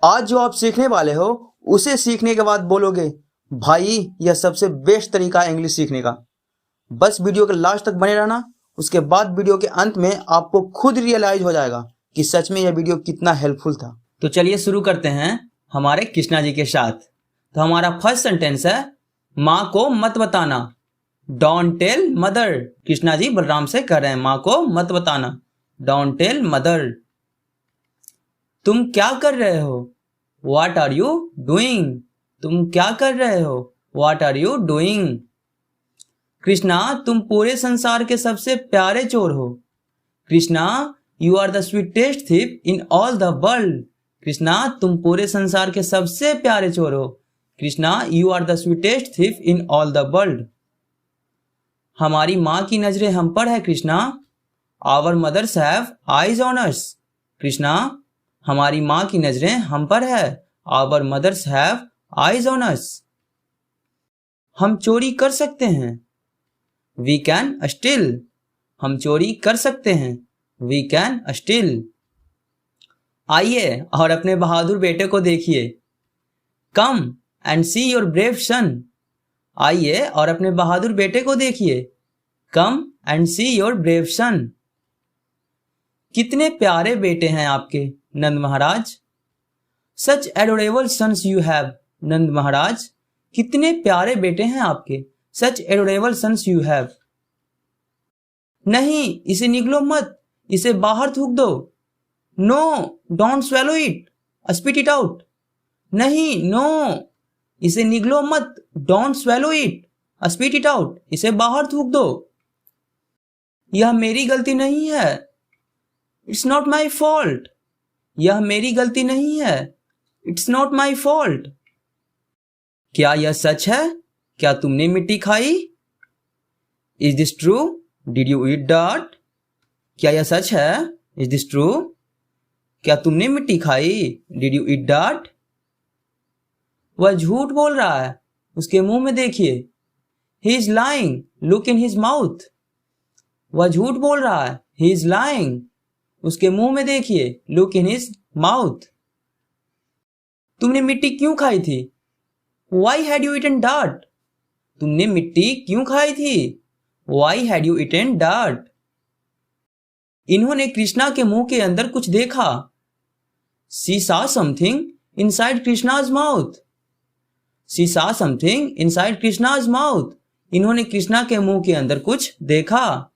आज जो आप सीखने वाले हो उसे सीखने के बाद बोलोगे भाई यह सबसे बेस्ट तरीका है इंग्लिश सीखने का। बस वीडियो के लास्ट तक बने रहना, उसके बाद वीडियो के अंत में आपको खुद रियलाइज हो जाएगा कि सच में यह वीडियो कितना हेल्पफुल था। तो चलिए शुरू करते हैं हमारे कृष्णा जी के साथ। तो हमारा फर्स्ट सेंटेंस है माँ को मत बताना। Don't tell mother. Krishna ji Balram से कह रहे हैं माँ को मत बताना। Don't tell mother. तुम क्या कर रहे हो? What are you doing? तुम क्या कर रहे हो? What are you doing? Krishna तुम पूरे संसार के सबसे प्यारे चोर हो। Krishna you are the sweetest thief in all the world. Krishna तुम पूरे संसार के सबसे प्यारे चोर हो। Krishna you are the sweetest thief in all the world. हमारी माँ की नजरें हम पर है Krishna. Our mothers have eyes on us. Krishna हमारी माँ की नजरें हम पर है। Our mothers have eyes on us. हम चोरी कर सकते हैं। We can steal. हम चोरी कर सकते हैं। We can steal. आइए और अपने बहादुर बेटे को देखिए। Come and see your brave son. आइए और अपने बहादुर बेटे को देखिए। Come and see your brave son. कितने प्यारे बेटे हैं आपके Nand Maharaj. Such adorable sons you have Nand Maharaj. कितने प्यारे बेटे हैं आपके। Such adorable sons you have. नहीं इसे निगलो मत, इसे बाहर थूक दो। No don't swallow it, spit it out. नहीं नो इसे निगलो मत, don't swallow it, spit it out. इसे बाहर थूक दो। यह मेरी गलती नहीं है। It's not my fault. यह मेरी गलती नहीं है। It's not my fault. क्या यह सच है? क्या तुमने मिट्टी खाई? Is this true? Did you eat dirt? क्या यह सच है? Is this true? क्या तुमने मिट्टी खाई? Did you eat dirt? वह झूठ बोल रहा है, उसके मुंह में देखिए। He is lying, look in his mouth. वह झूठ बोल रहा है। ही इज लाइंग, उसके मुंह में देखिए। Look in his mouth. तुमने मिट्टी क्यों खाई थी? Why had you eaten dirt? तुमने मिट्टी क्यों खाई थी? Why had you eaten dirt? इन्होंने कृष्णा के मुंह के अंदर कुछ देखा। She saw something inside Krishna's mouth. She saw something inside Krishna's mouth. इन्होंने कृष्णा के मुंह के अंदर कुछ देखा।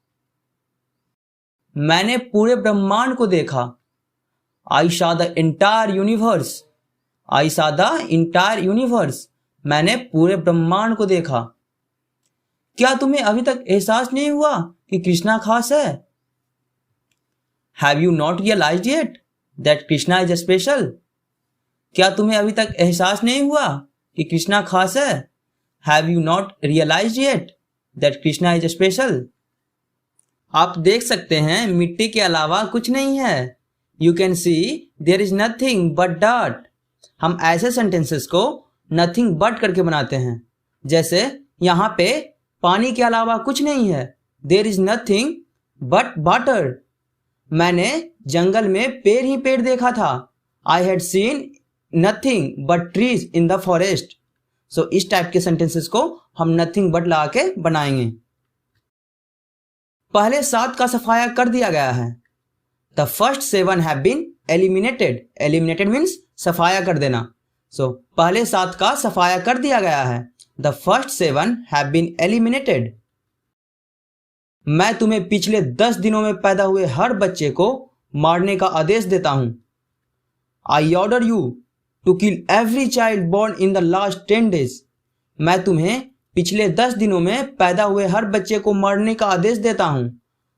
मैंने पूरे ब्रह्मांड को देखा। I saw the entire universe. I saw the entire universe. मैंने पूरे ब्रह्मांड को देखा। क्या तुम्हें अभी तक एहसास नहीं हुआ कि कृष्णा खास है? Have you not realised yet that Krishna is special? क्या तुम्हें अभी तक एहसास नहीं हुआ कि कृष्णा खास है? Have you not realised yet that Krishna is special? आप देख सकते हैं मिट्टी के अलावा कुछ नहीं है। You can see there is nothing but dirt. हम ऐसे सेंटेंसेस को नथिंग बट करके बनाते हैं। जैसे यहाँ पे पानी के अलावा कुछ नहीं है। There is nothing but water. मैंने जंगल में पेड़ ही पेड़ देखा था। I had seen nothing but trees in the forest. So इस टाइप के सेंटेंसेस को हम नथिंग बट लगा के बनाएंगे। पहले 7 का सफाया कर दिया गया है। The first 7 have been eliminated. Eliminated means सफाया कर देना। सो पहले 7 का सफाया कर दिया गया है। The first 7 have been eliminated. मैं तुम्हें पिछले 10 दिनों में पैदा हुए हर बच्चे को मारने का आदेश देता हूं। I order you to kill every child born in the last 10 days। मैं तुम्हें पिछले 10 दिनों में पैदा हुए हर बच्चे को मारने का आदेश देता हूं।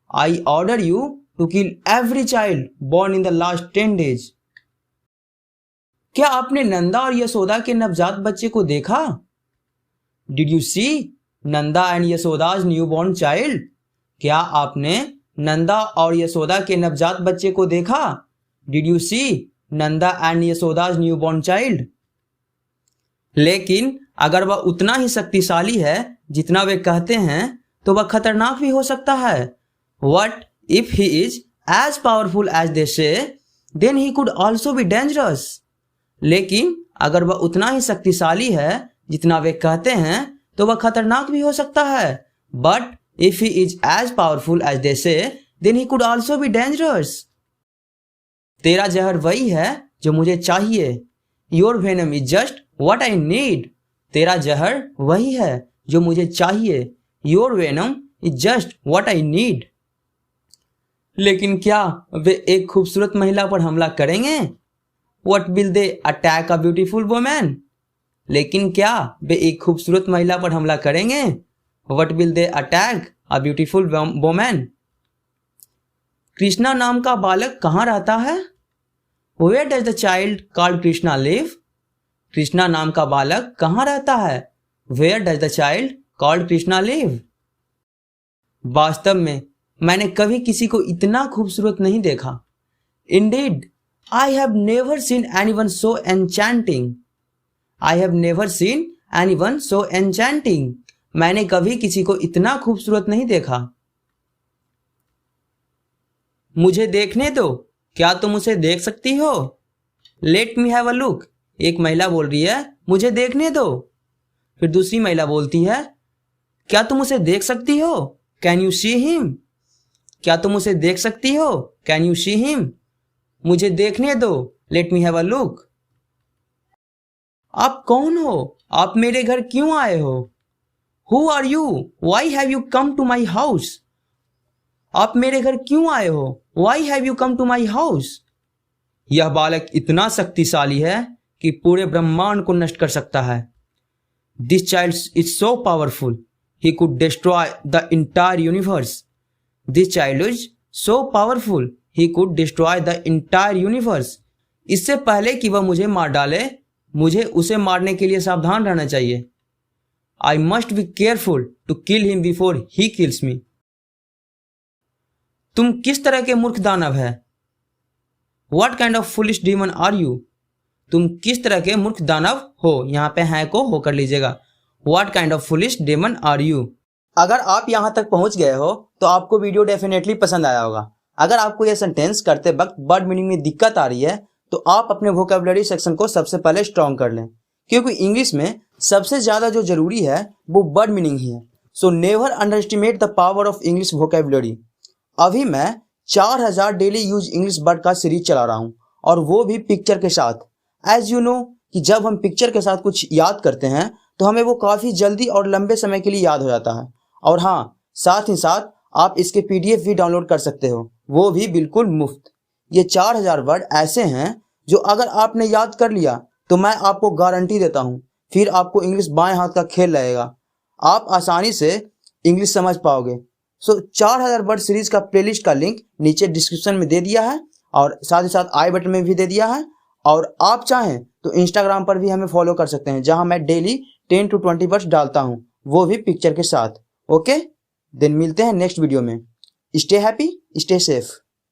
I order you to kill every child born in the last 10 days। क्या आपने नंदा और यशोदा के नवजात बच्चे को देखा? Did you see Nanda and Yashoda's new born child? क्या आपने नंदा और यशोदा के नवजात बच्चे को देखा? Did you see Nanda and Yashoda's new born child? लेकिन अगर वह उतना ही शक्तिशाली है जितना वे कहते हैं तो वह खतरनाक भी हो सकता है। What if he is as powerful as they say? Then he could also be dangerous। लेकिन अगर वह उतना ही शक्तिशाली है जितना वे कहते हैं तो वह खतरनाक भी हो सकता है। But if he is as powerful as they say then he could also be dangerous. तेरा जहर वही है जो मुझे चाहिए। Your venom is just what I need. तेरा जहर वही है जो मुझे चाहिए। Your venom is just what I need. लेकिन क्या वे एक खूबसूरत महिला पर हमला करेंगे? What will they attack a beautiful woman? लेकिन क्या वे एक खूबसूरत महिला पर हमला करेंगे? What will they attack a beautiful woman? Krishna नाम का बालक कहाँ रहता है? Where does the child called Krishna live? Krishna नाम का बालक कहाँ रहता है? Where does the child called Krishna live? वास्तव में मैंने कभी किसी को इतना खूबसूरत नहीं देखा। Indeed, I have never seen anyone so enchanting. I have never seen anyone so enchanting. मैंने कभी किसी को इतना खूबसूरत नहीं देखा। मुझे देखने दो, क्या तुम उसे देख सकती हो? Let me have a look. एक महिला बोल रही है, मुझे देखने दो। फिर दूसरी महिला बोलती है, क्या तुम उसे देख सकती हो? Can you see him? क्या तुम उसे देख सकती हो? Can you see him? मुझे देखने दो, let me have a look. आप कौन हो? आप मेरे घर क्यों आए हो? Who are you? Why have you come to my house? आप मेरे घर क्यों आए हो? Why have you come to my house? यह बालक इतना शक्तिशाली है कि पूरे ब्रह्मांड को नष्ट कर सकता है। This child is so powerful he could destroy the entire universe. This child is so powerful He could destroy the entire universe. इससे पहले कि वह मुझे मार डाले, मुझे उसे मारने के लिए सावधान रहना चाहिए। I must be careful to kill him before he kills me. तुम किस तरह के मूर्ख दानव है? What kind of foolish demon are you? तुम किस तरह के मूर्ख दानव हो? यहाँ पे हैं को हो कर लीजिएगा। What kind of foolish demon are you? अगर आप यहाँ तक पहुँच गए हो तो आपको वीडियो डेफिनेटली पसंद आया होगा। अगर आपको यह सेंटेंस करते वक्त वर्ड मीनिंग में दिक्कत आ रही है तो आप अपने वोकैबुलरी सेक्शन को सबसे पहले स्ट्रॉन्ग कर लें, क्योंकि इंग्लिश में सबसे ज़्यादा जो जरूरी है वो वर्ड मीनिंग ही है। So never under estimate the power of English vocabulary. अभी मैं 4000 डेली यूज इंग्लिश वर्ड का सीरीज चला रहा हूँ, और वो भी पिक्चर के साथ। एज यू नो कि जब हम पिक्चर के साथ कुछ याद करते हैं तो हमें वो काफ़ी जल्दी और लंबे समय के लिए याद हो जाता है। और हाँ, साथ ही साथ आप इसके PDF भी डाउनलोड कर सकते हो, वो भी बिल्कुल मुफ्त। ये 4000 वर्ड ऐसे हैं जो अगर आपने याद कर लिया तो मैं आपको गारंटी देता हूँ फिर आपको इंग्लिश बाएं हाथ का खेल लगेगा। आप आसानी से इंग्लिश समझ पाओगे। सो 4000 वर्ड सीरीज का प्लेलिस्ट का लिंक नीचे डिस्क्रिप्शन में दे दिया है, और साथ ही साथ आई बटन में भी दे दिया है। और आप चाहें तो इंस्टाग्राम पर भी हमें फॉलो कर सकते हैं, जहाँ मैं डेली 10 to 20 वर्ड्स डालता हूँ, वो भी पिक्चर के साथ। ओके, देन मिलते हैं नेक्स्ट वीडियो में। Stay happy, stay safe.